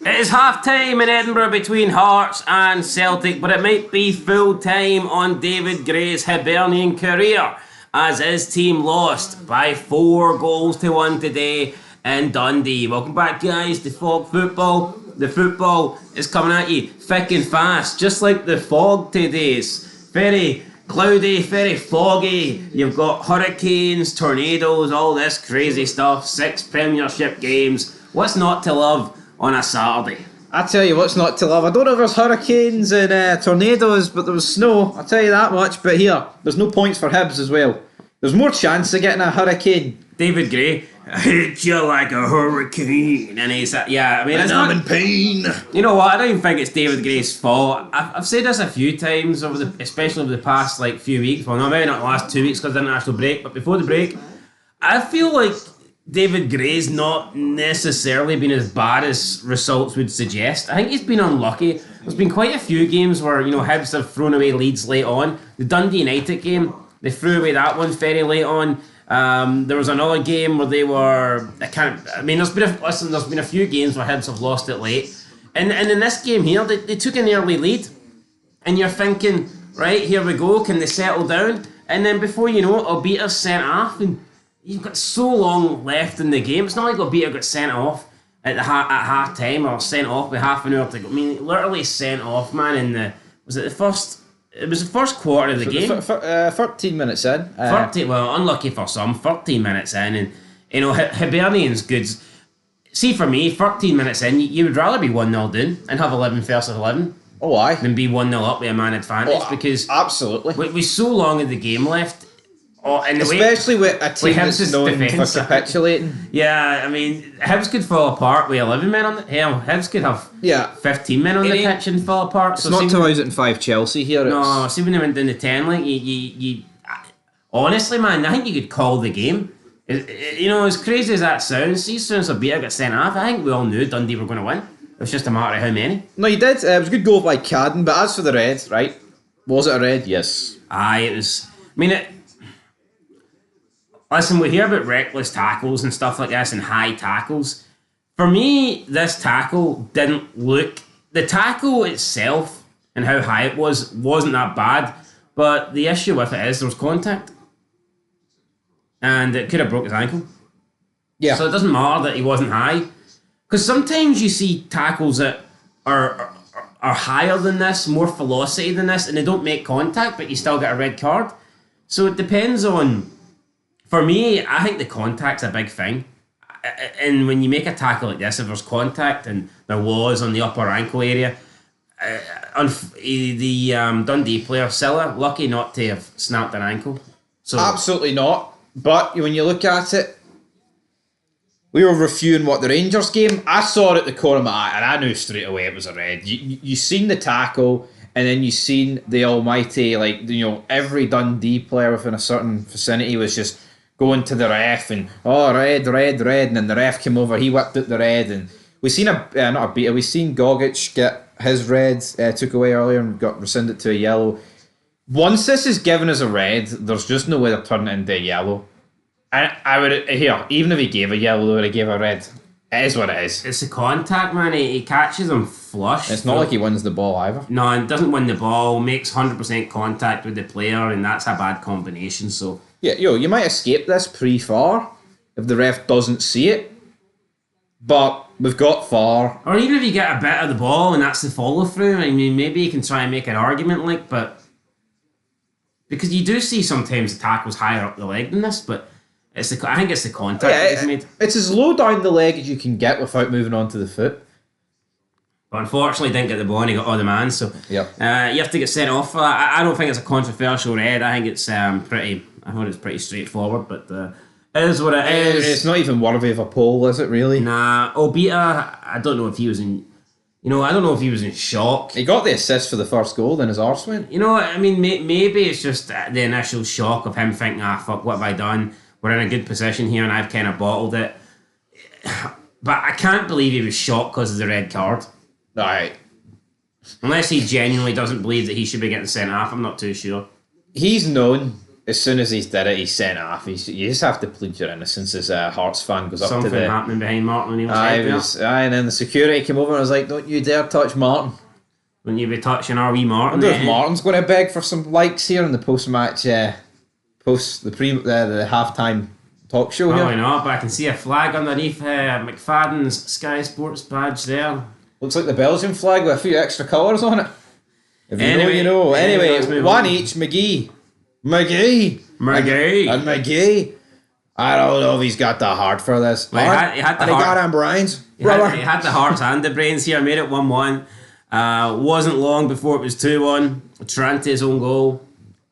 It is half-time in Edinburgh between Hearts and Celtic, but it might be full-time on David Gray's Hibernian career as his team lost by 4-1 today in Dundee. Welcome back, guys, to Fog Football. The football is coming at you thick and fast, just like the fog today. It's very cloudy, very foggy. You've got hurricanes, tornadoes, all this crazy stuff. 6 Premiership games. What's not to love on a Saturday? I tell you what's not to love. I don't know if there's hurricanes and tornadoes, but there was snow. I'll tell you that much. But here, there's no points for Hibs as well. There's more chance of getting a hurricane. David Gray, I hit you like a hurricane. And he's, yeah, I mean, and I'm in pain. You know what? I don't even think it's David Gray's fault. I've said this a few times, especially over the past few weeks. Well, maybe not the last 2 weeks because of the international break, but before the break, I feel like David Gray's not necessarily been as bad as results would suggest. I think he's been unlucky. There's been quite a few games where, Hibs have thrown away leads late on. The Dundee United game, they threw away that one very late on. There was another game where they were... there's been a few games where Hibs have lost it late. And in this game here, they took an early lead. And you're thinking, right, here we go, can they settle down? And then before you know it, Obita's sent off, and you've got so long left in the game. It's not like Obita got sent off at half time or sent off with half an hour to go. I mean, literally sent off, man. It was the first quarter of the game. 13 minutes in. 13, well, unlucky for some. 13 minutes in, and Hibernian's good. See, for me, 13 minutes in, you would rather be 1-0 down and have 11 versus 11. Oh, aye. Than be 1-0 up with a man advantage, because absolutely. With so long of the game left. And especially with a team that's known for capitulating. Yeah, I mean, Hibs could fall apart with 11 men on the... Hell, Hibs could have 15 men on the pitch and fall apart. It's not 2005 Chelsea here. No, see when they went down to 10, you honestly, man, I think you could call the game. As crazy as that sounds, see, as soon as Obita got sent off, I think we all knew Dundee were going to win. It was just a matter of how many. No, you did. It was a good goal by Cadden, but as for the red, right? Was it a red? Yes. Aye, it was... Listen, we hear about reckless tackles and stuff like this and high tackles. For me, this tackle didn't look... The tackle itself and how high it wasn't that bad, but the issue with it is there was contact. And it could have broke his ankle. Yeah. So it doesn't matter that he wasn't high. Because sometimes you see tackles that are higher than this, more velocity than this, and they don't make contact, but you still get a red card. So it depends on... For me, I think the contact's a big thing. And when you make a tackle like this, if there's contact, and there was on the upper ankle area, the Dundee player, Silla, lucky not to have snapped an ankle. So absolutely not. But when you look at it, we were reviewing the Rangers game. I saw it at the corner of my eye, and I knew straight away it was a red. You seen the tackle, and then you seen the almighty, every Dundee player within a certain vicinity was just going to the ref and red, and then the ref came over, he whipped out the red, and we seen we seen Gogic get his red took away earlier and got rescinded to a yellow. Once this is given as a red, there's just no way they're turning it into a yellow. And I would even if he gave a yellow, they would have gave a red. It is what it is. It's the contact, man. He catches him flush. It's not like he wins the ball either. No, he doesn't win the ball, makes 100% contact with the player, and that's a bad combination, so... Yeah, you might escape this pre-VAR if the ref doesn't see it, but we've got VAR. Or even if you get a bit of the ball and that's the follow-through, I mean, maybe you can try and make an argument, but... Because you do see sometimes the tackle's higher up the leg than this, but I think it's the contact that's made. It's as low down the leg as you can get without moving on to the foot. But unfortunately, didn't get the ball and he got all the man, so you have to get sent off for that. I don't think it's a controversial red. I think it's pretty straightforward, but it is what it is. It's not even worthy of a poll, is it really? Nah, Obita, I don't know if he was in... I don't know if he was in shock. He got the assist for the first goal, then his arse went. I mean, maybe it's just the initial shock of him thinking, fuck, what have I done? We're in a good position here and I've kind of bottled it. But I can't believe he was shocked because of the red card. Right. Unless he genuinely doesn't believe that he should be getting sent off, I'm not too sure. He's known as soon as he's did it, he's sent off. You just have to plead your innocence as a Hearts fan goes up Something to the... happening behind Martin O'Neill's head. And then the security came over and was like, don't you dare touch Martin. Wouldn't you be touching our wee Martin? I wonder if Martin's going to beg for some likes here in the post-match, the half-time talk show here. Probably not, but I can see a flag underneath McFadden's Sky Sports badge there. Looks like the Belgian flag with a few extra colours on it. If you Anyway, know, you know. Anyway, one on. each, McGee. And McGee. I don't know if he's got the heart for this. Well, he had the heart. He got him brains. He had the hearts and the brains here. Made it 1-1. Wasn't long before it was 2-1. Tarante's own goal.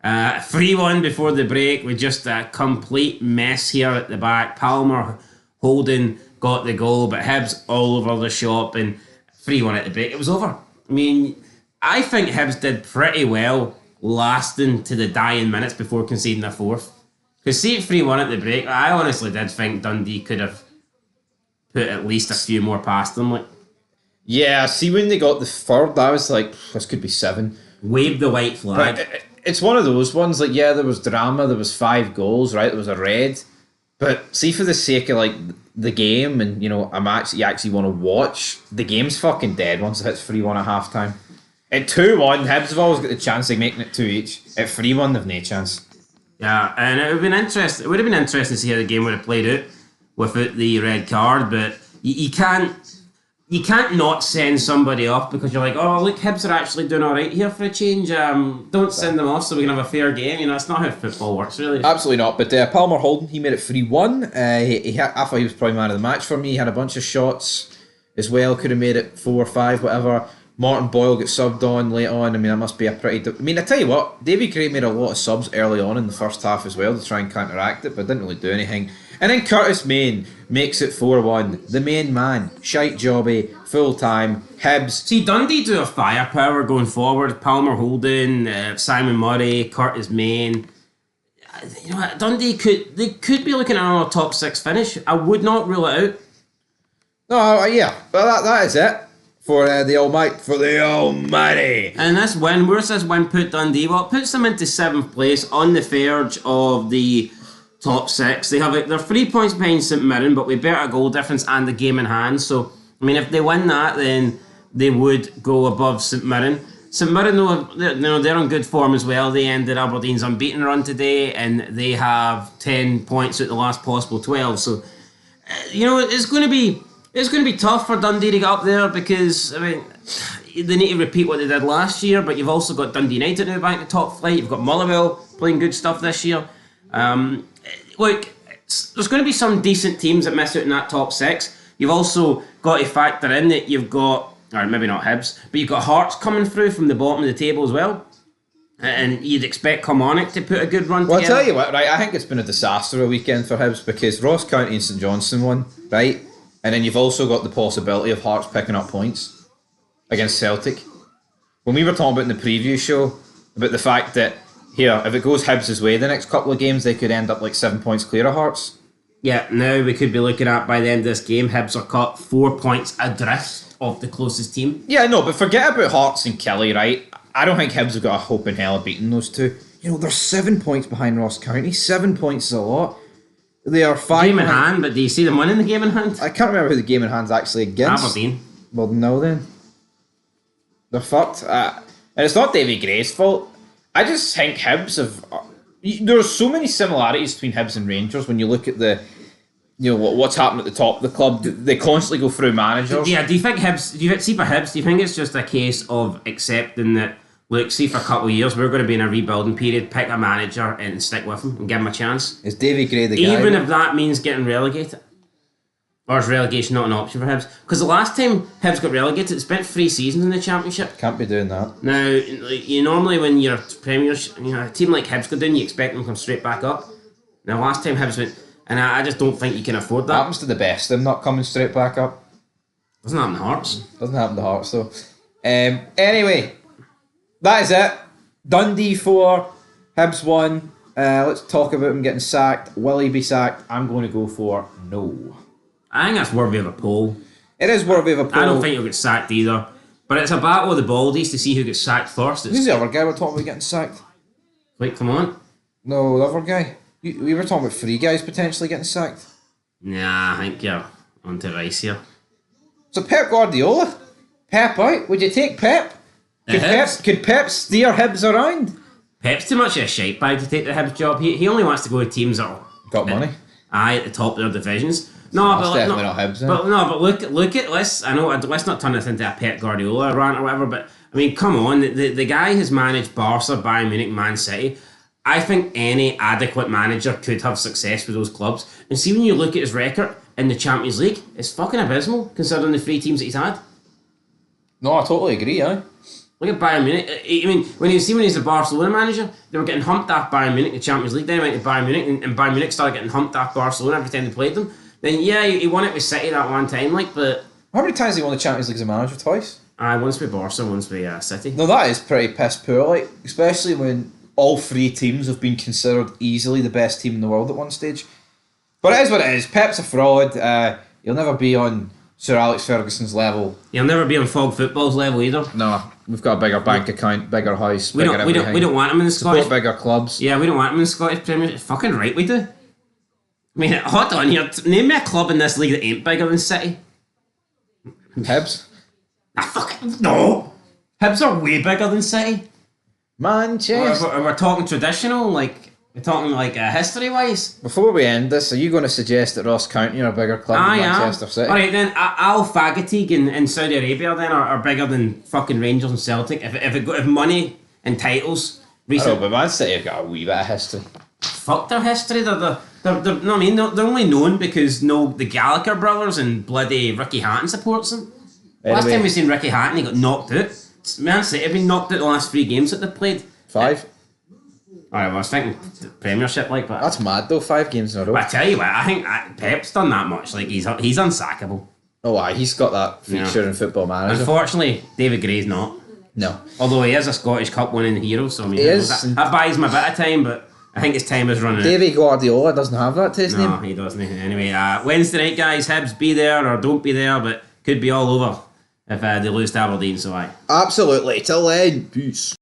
3-1 before the break with just a complete mess here at the back. Palmer, Holden got the goal, but Hibs all over the shop, and 3-1 at the break. It was over. I mean, I think Hibs did pretty well lasting to the dying minutes before conceding a fourth. Because see it 3-1 at the break, I honestly did think Dundee could have put at least a few more past them. Like, yeah, see when they got the third, I was like, this could be 7. Wave the white flag. But it's one of those ones, like, yeah, there was drama, there was 5 goals, right? There was a red. But see, for the sake of, like, the game and, you know, a match that you actually want to watch, the game's fucking dead once it hits 3-1 at half time. At 2-1, Hibs have always got the chance of making it 2 each. At 3-1, they've no chance. Yeah, and it would have been interesting. It would have been interesting to see how the game would have played out without the red card. But you can't not send somebody off because you're like, oh look, Hibs are actually doing all right here for a change. Don't send them off so we can have a fair game. You know, it's not how football works, really. Absolutely not. But Palmer Holden, he made it 3-1. I thought he was probably man of the match for me. He had a bunch of shots as well. Could have made it 4 or 5, whatever. Martin Boyle gets subbed on late on. I mean, that must be a pretty... I mean, I tell you what, Davy Gray made a lot of subs early on in the first half as well to try and counteract it, but didn't really do anything. And then Curtis Main makes it 4-1. The main man, shite jobby, full time, Hibs. See, Dundee do have firepower going forward. Palmer Holden, Simon Murray, Curtis Main. You know what, Dundee could be looking at another top 6 finish. I would not rule it out. No, yeah, well that is it. For the almighty. And this win, where's this win put Dundee? Well, it puts them into 7th place on the verge of the top 6. They're 3 points behind St Mirren, but with better goal difference and the game in hand. So, I mean, if they win that, then they would go above St Mirren. St Mirren, they're on good form as well. They ended Aberdeen's unbeaten run today, and they have 10 points at the last possible 12. So, you know, it's going to be tough for Dundee to get up there because, I mean, they need to repeat what they did last year, but you've also got Dundee United now back in the top flight. You've got Motherwell playing good stuff this year. Look, there's going to be some decent teams that miss out in that top 6. You've also got to factor in that you've got, or maybe not Hibs, but you've got Hearts coming through from the bottom of the table as well. And you'd expect Kilmarnock to put a good run together. Well, I'll tell you what, right, I think it's been a disaster a weekend for Hibs because Ross County and St Johnstone won, right? And then you've also got the possibility of Hearts picking up points against Celtic. When we were talking about in the preview show about the fact that, here, if it goes Hibs' way the next couple of games, they could end up like 7 points clear of Hearts. Yeah, now we could be looking at, by the end of this game, Hibs are caught 4 points adrift of the closest team. Yeah, no, but forget about Hearts and Kelly, right? I don't think Hibs have got a hope in hell of beating those two. You know, they're 7 points behind Ross County. 7 points is a lot. They are 5 game in hand, but do you see them winning the game in hand? I can't remember who the game in hand's actually against. Aberdeen. Well, no then. They're fucked. And it's not Davy Gray's fault. I just think Hibs have... There's so many similarities between Hibs and Rangers when you look at the... You know, what's happened at the top of the club. They constantly go through managers. Yeah, do you think Hibs... Do you think it's just a case of accepting that, look, see, for a couple of years, we're going to be in a rebuilding period, pick a manager and stick with him and give him a chance? Is Davy Gray the guy? Even if that means getting relegated? Or is relegation not an option for Hibs? Because the last time Hibs got relegated, it spent 3 seasons in the Championship. Can't be doing that. Now, you normally, when you're Premiership, you know, a team like Hibs go down, you expect them to come straight back up. Now, last time Hibs went... And I just don't think you can afford that. Happens to the best of them not coming straight back up. Doesn't happen to Hearts. Doesn't happen to Hearts, though. Anyway... That is it. Dundee 4, Hibs 1. Let's talk about him getting sacked. Will he be sacked? I'm going to go for no. I think that's worthy of a poll. It is worthy of a poll. I don't think he'll get sacked either. But it's a battle of the baldies to see who gets sacked first. Who's the other guy we're talking about getting sacked? Wait, come on. No, the other guy. We were talking about 3 guys potentially getting sacked. Nah, I think you're onto rice here. So Pep Guardiola, Pep out. Would you take Pep? Could Pep steer Hibs around? Pep's too much of a shite bag to take the Hibs job. He only wants to go to teams that are Got money. at the top of their divisions. No, That's but definitely not Hibs. but look at let's. I know let's not turn this into a Pep Guardiola rant or whatever. But I mean, come on, the guy has managed Barca, Bayern Munich, Man City. I think any adequate manager could have success with those clubs. And see, when you look at his record in the Champions League, it's fucking abysmal considering the 3 teams that he's had. No, I totally agree. Look at Bayern Munich. I mean, when he was the Barcelona manager, they were getting humped off Bayern Munich in the Champions League. Then he went to Bayern Munich, and Bayern Munich started getting humped off Barcelona every time they played them. Then yeah, he won it with City that one time, but How many times he won the Champions League as a manager? Twice. once with Barca, once with City. No, that is pretty piss poor. Especially when all 3 teams have been considered easily the best team in the world at one stage. But it is what it is. Pep's a fraud. He'll never be on Sir Alex Ferguson's level. He'll never be on Fog Football's level either. No, we've got a bigger bank account, bigger house, We don't want him in the Scottish. bigger clubs. Yeah, we don't want him in the Scottish Premiership. Fucking right, we do. I mean, hold on here. Name me a club in this league that ain't bigger than City. Hibs. Fucking no. Hibs are way bigger than City. Manchester. We're talking traditional, we're talking history-wise. Before we end this, are you going to suggest that Ross County are a bigger club than Manchester City? Alright then, Al Fagatig in Saudi Arabia then are bigger than fucking Rangers and Celtic. If money and titles recent. But Man City have got a wee bit of history. Fuck their history. They're only known because the Gallagher brothers and bloody Ricky Hatton supports them. Anyway. Last time we seen Ricky Hatton, he got knocked out. Man City have been knocked out the last 3 games that they've played. 5. Alright, well, I was thinking Premiership but That's mad though, 5 games in a row. But I tell you what, I think Pep's done that much. He's unsackable. Oh, aye, he's got that feature in Football Manager. Unfortunately, David Gray's not. No. Although he is a Scottish Cup winning hero, so I mean, He is. that buys him a bit of time, but I think his time is running out. Davy Guardiola doesn't have that to his No, name. he doesn't. Anyway, Wednesday night, guys, Hibs be there or don't be there, but could be all over if they lose to Aberdeen, so aye. Absolutely. Till then, peace.